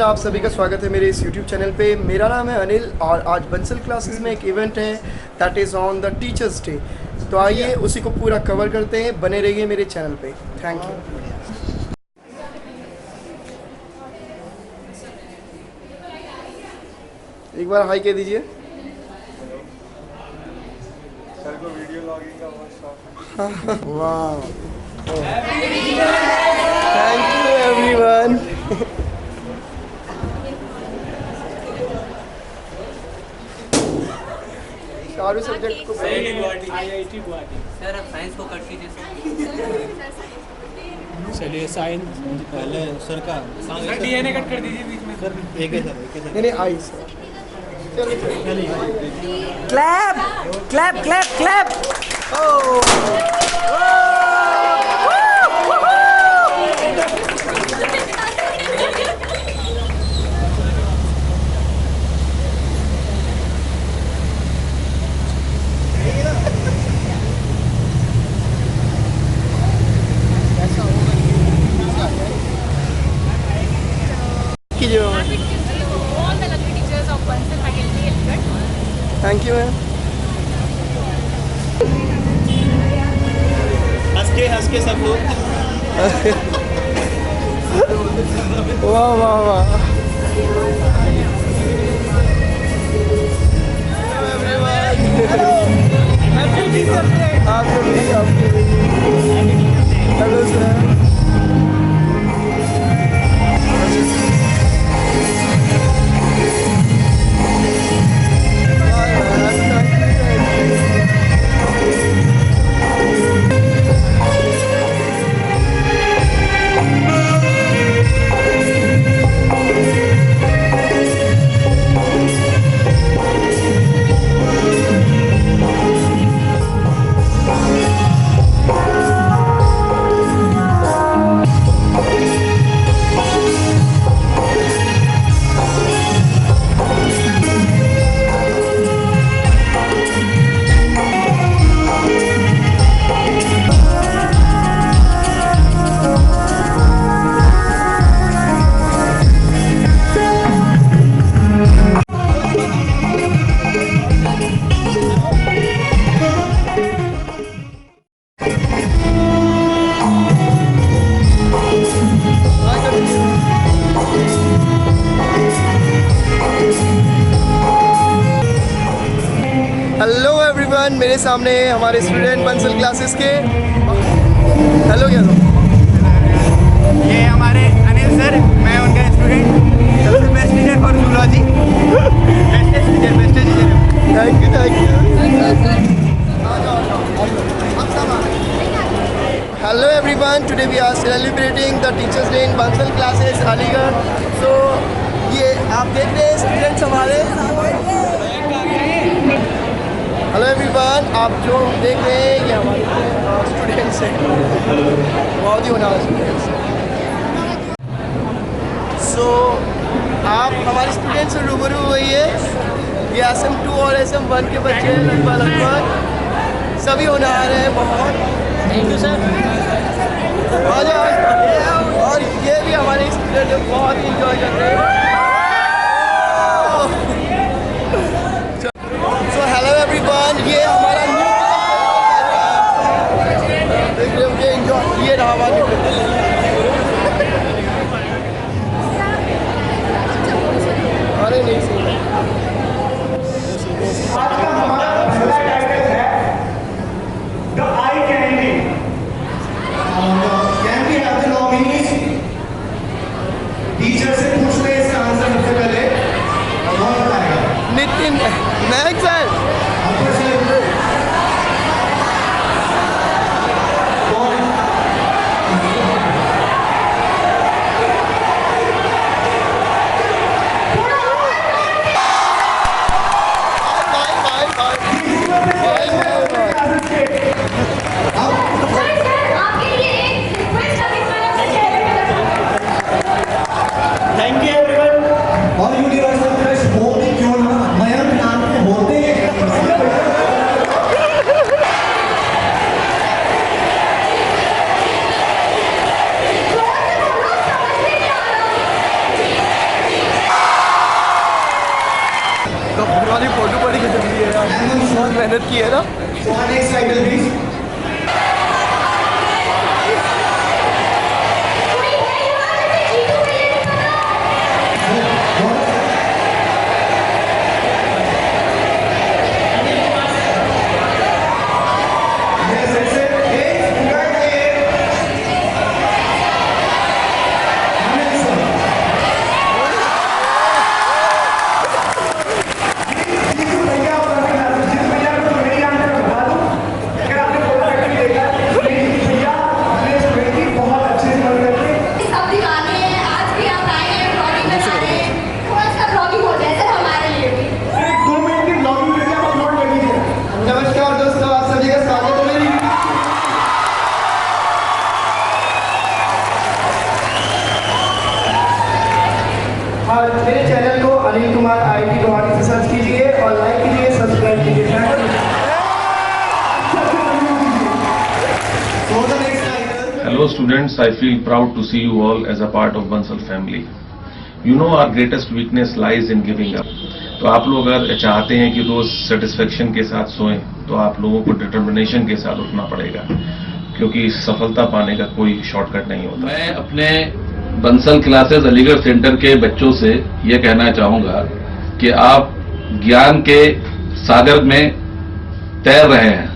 आप सभी का स्वागत है मेरे इस YouTube चैनल पे। मेरा नाम है अनिल और आज बंसल क्लासेस में एक इवेंट है that is on the teachers day. तो आइए उसी को पूरा कवर करते हैं, बने रहिए मेरे चैनल पे। Thank you. एक बार हाई कह दीजिए। सर को वीडियो लॉगिंग का बहुत शौक है। वाह, थैंक यू एवरीवन। सारे सब्जेक्ट को IIT गुवाहाटी। सर आप साइंस को कट कीजिए चलिए साइंस पहले सर का सर DNA कट कर दीजिए बीच में। सर एक है सर नहीं आई sir. Clap clap clap clap. Thank you ma'am. हंस के सब लोग वाह वाह वाह। Hello sir. हेलो एवरीवन, मेरे सामने हमारे स्टूडेंट बंसल क्लासेस के। हेलो क्या दो? ये हमारे अनिल सर, मैं उनका स्टूडेंट, सबसे best teacher for zoology. Best teacher thank you thank you. Hello everyone, today we are celebrating the teachers day in Bansal classes Aligarh. So ये आप देख रहे हैं स्टूडेंट्स हमारे। हेलो एवरीवन, आप जो देख रहे हैं ये हमारे स्टूडेंट्स हैं, बहुत ही होनहार स्टूडेंट्स हैं। सो आप हमारे स्टूडेंट्स से रूबरू हुए। ये SM2 और SM1 के बच्चे लगभग सभी होनहार हैं बहुत। Thank you sir. और ये भी हमारे स्टूडेंट बहुत ही इंजॉय कर रहे हैं। सो हेलो एवरीवन, ये हमारा न्यू एंजॉय, ये रहा हमारा अरे नहीं सही। टीचर से पूछते हैं इसका आंसर सबसे पहले और कौन बताएगा? नितिन महक सर। तुम्हारी फोटो बड़ी खत्म की है यार, बहुत मेहनत की है ना। Next title please. मेरे चैनल को अनिल कुमार IIT गुवाहाटी से सर्च कीजिए और लाइक कीजिए, सब्सक्राइब कीजिए। Hello students, I feel proud to see you all as a part of Bansal family. You know our greatest weakness lies in giving up. तो आप लोग अगर चाहते हैं कि रोज सेटिस्फेक्शन के साथ सोएं तो आप लोगों को डिटर्मिनेशन के साथ उठना पड़ेगा, क्योंकि सफलता पाने का कोई शॉर्टकट नहीं होता। मैं अपने बंसल क्लासेस अलीगढ़ सेंटर के बच्चों से ये कहना चाहूँगा कि आप ज्ञान के सागर में तैर रहे हैं।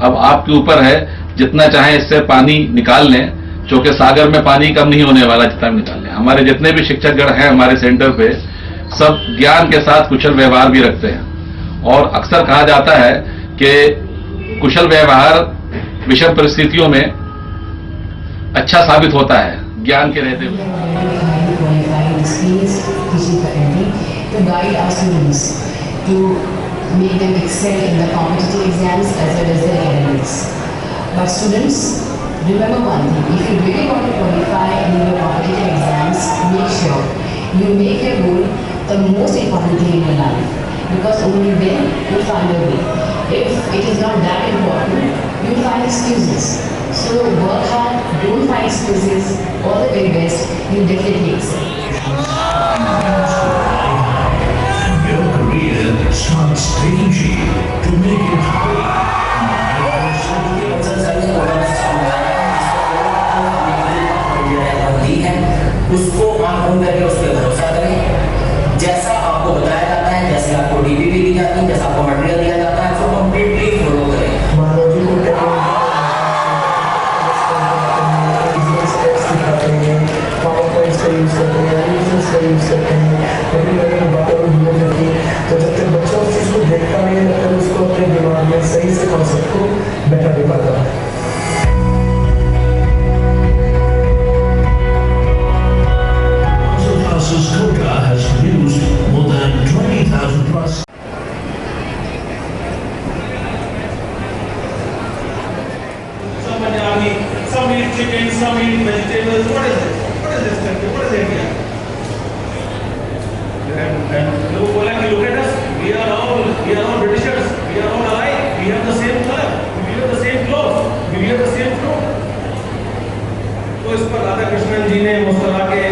अब आपके ऊपर है, जितना चाहे इससे पानी निकाल लें, क्योंकि सागर में पानी कम नहीं होने वाला जितना निकाल लें। हमारे जितने भी शिक्षकगण हैं हमारे सेंटर पे, सब ज्ञान के साथ कुशल व्यवहार भी रखते हैं। और अक्सर कहा जाता है कि कुशल व्यवहार विषम परिस्थितियों में अच्छा साबित होता है ज्ञान के रहते हुए। To guide our students to make them excel in the competitive exams as well as their academics. But students, remember one thing: if you really want to qualify in your competitive exams, make sure you make your goal the most important thing in your life, because only then you find a way. If it is not that important, you find excuses. So work hard, don't find excuses. All the very best. You definitely excel. Your career starts taking shape to make it उसको on करके उस पर भरोसा करें। जैसा आपको बताया जाता है, जैसे आपको डीपीपी दी जाती है, जैसा आपको मटेरियल दिया जाता है, उसको कंप्लीटली फॉलो करें। तो जब तक बच्चा उस चीज़ को देखता नहीं है, तब उसको अपने दिमाग में सही से कॉन्सेप्ट को बैठा नहीं पाता। has produced more than 20,000 plus. Some Punjabi, some eat chicken, some eat vegetables. What is this? What is this country? What is India? And लोग बोला कि look at us. We are all Britishers. We are all alike. We have the same color. We wear the same clothes. We wear the same fruit. तो इस पर राधा कृष्णन जी ने मुस्कुरा के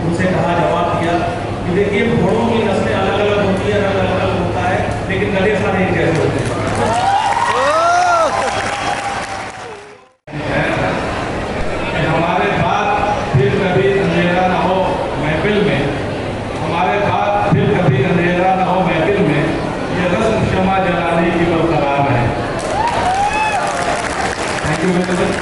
उनसे कहा, जवाब दिया कि देखिए, घोड़ों की नस्लें अलग अलग होती है, रंग अलग अलग होता है, लेकिन गले सारे एक जैसे होते हैं। हमारे साथ फिर कभी अंधेरा ना हो महफिल में, हमारे साथ फिर कभी अंधेरा ना हो महफिल में, ये रस्म क्षमा जलाने की बरकरार है। Thank you very much.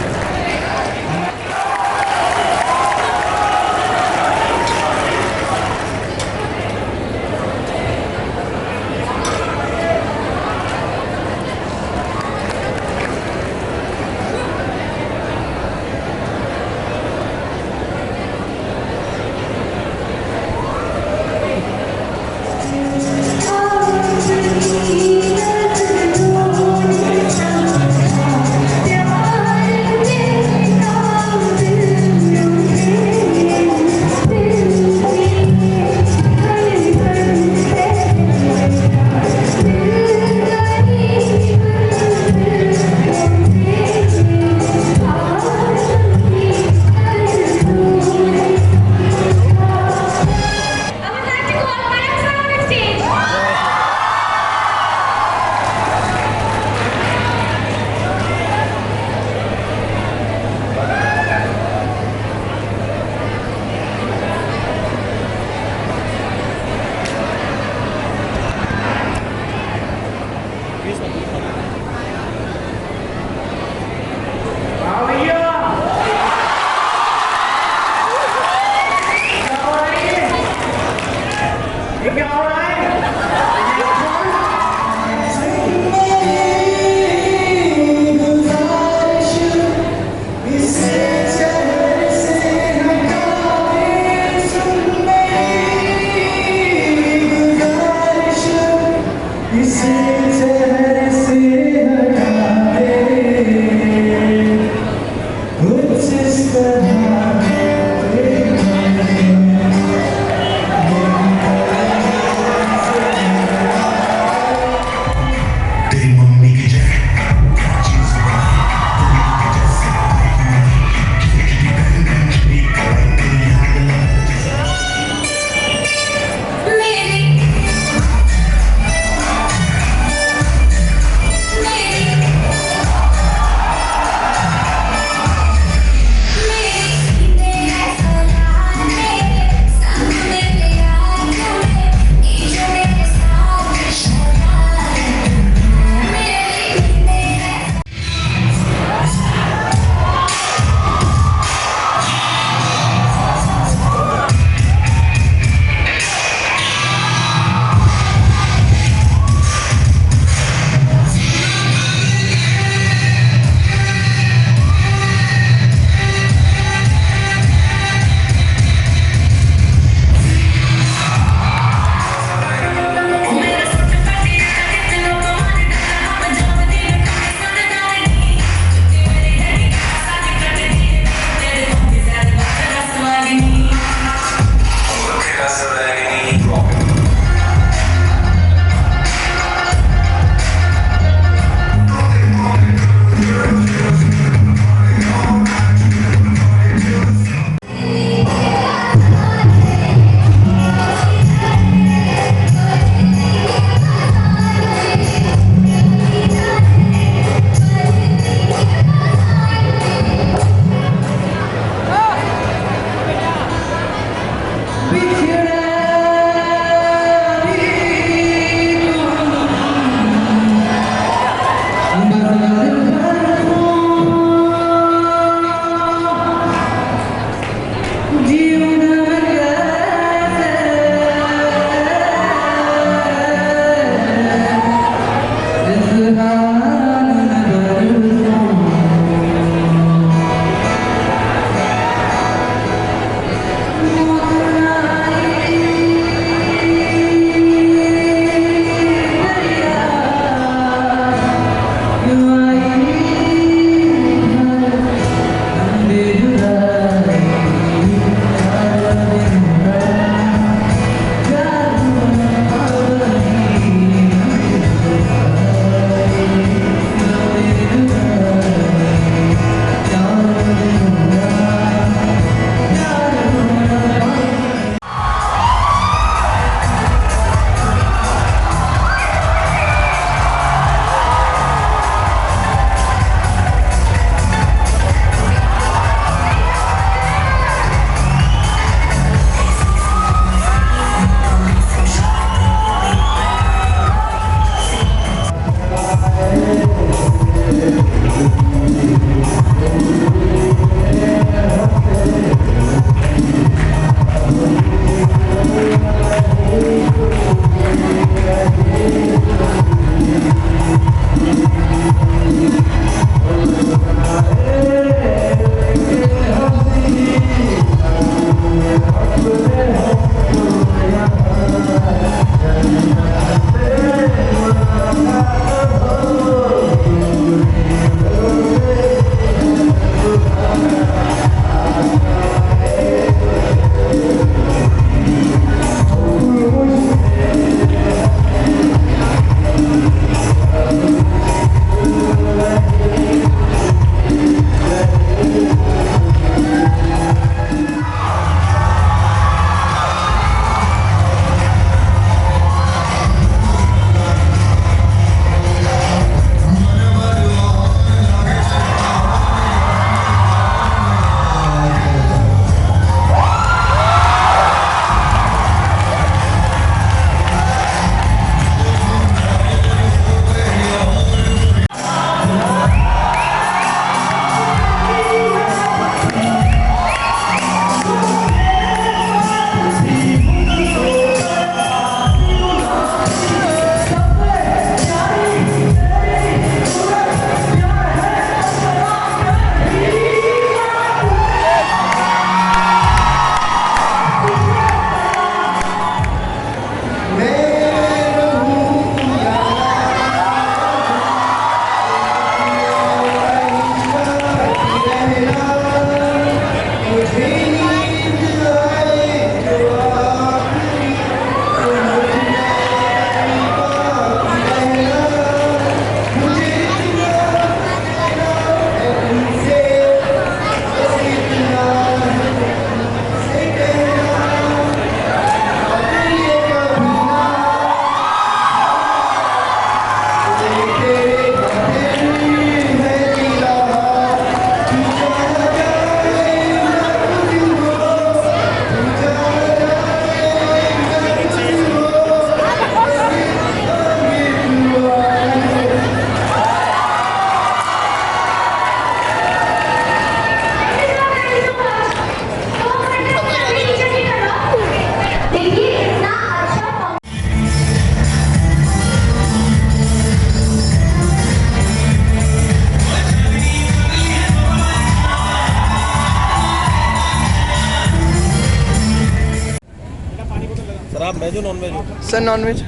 Veg हो नॉन वेज हो? Sir non veg.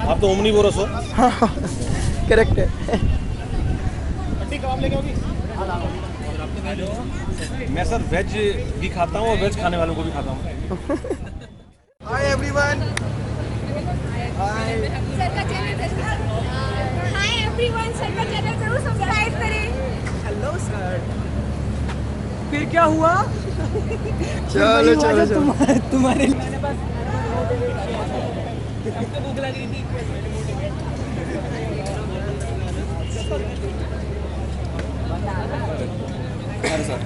आप तो ओमनीवोरस हो। हाँ करेक्ट है। मैं सर वेज भी खाता हूँ और वेज खाने वालों को भी खाता हूँ। Hi everyone. Hi everyone, sir का चैनल जरूर सब्सक्राइब करें। Hello sir. फिर क्या हुआ? चलो चलो चलो। तुम्हारे सर